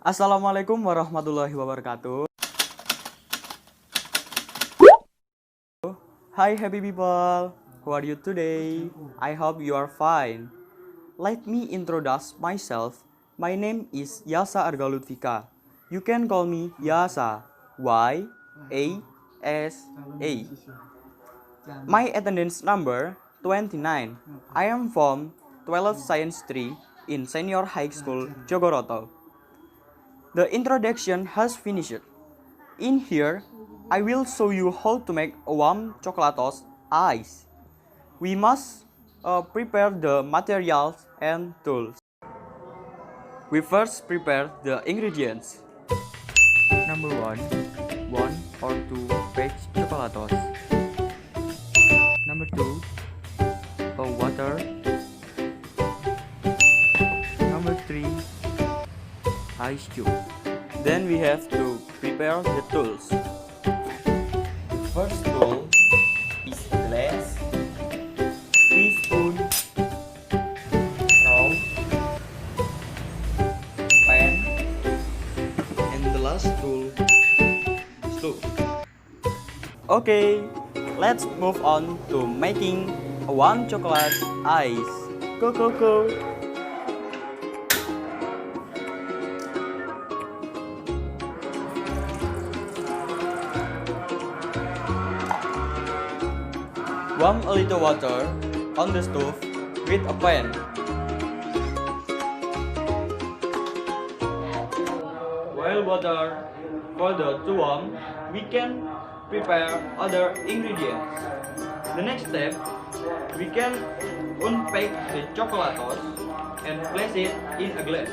Assalamualaikum warahmatullahi wabarakatuh. Hi happy people, how are you today? I hope you are fine. Let me introduce myself. My name is Yasa Argalutfika. You can call me Yasa. Y-A-S-A. My attendance number 29. I am from 12th Science 3 in Senior High School, Jogoroto. The introduction has finished. In here, I will show you how to make a warm chocolatos ice. We must prepare the materials and tools. We first prepare the ingredients. Number 1, 1 or 2 baked chocolatos. Number 2, water. Number 3, ice cube. Then we have to prepare the tools. The first tool is glass, teaspoon, straw, pen, and the last tool, stove. Okay, let's move on to making a warm chocolate ice. Go, go, go! Warm a little water on the stove with a pan. While water further to warm, we can prepare other ingredients. The next step, we can unpack the chocolatos and place it in a glass.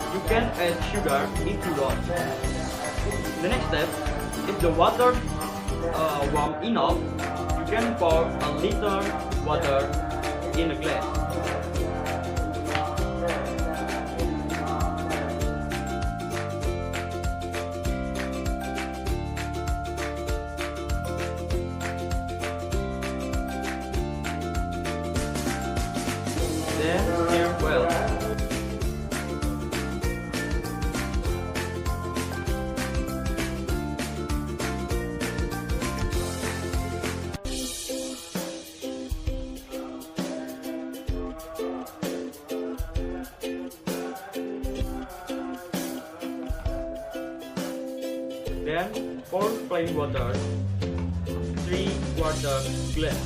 You can add sugar if you want. The next step, if the water warm enough, you can pour a little water in a glass. Then stir well. Then pour plain water, 3/4 glass.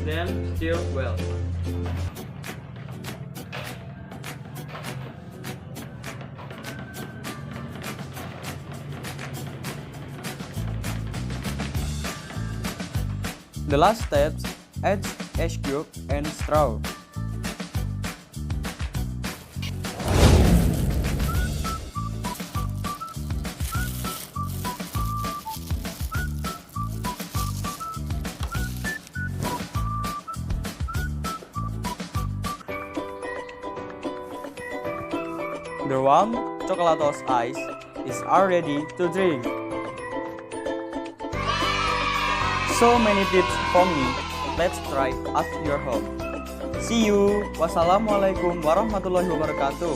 Then stir well. The last steps, add ice cube and straw. The warm chocolatos ice is already to drink. So many tips from me. Let's try at your home. See you. Wassalamualaikum warahmatullahi wabarakatuh.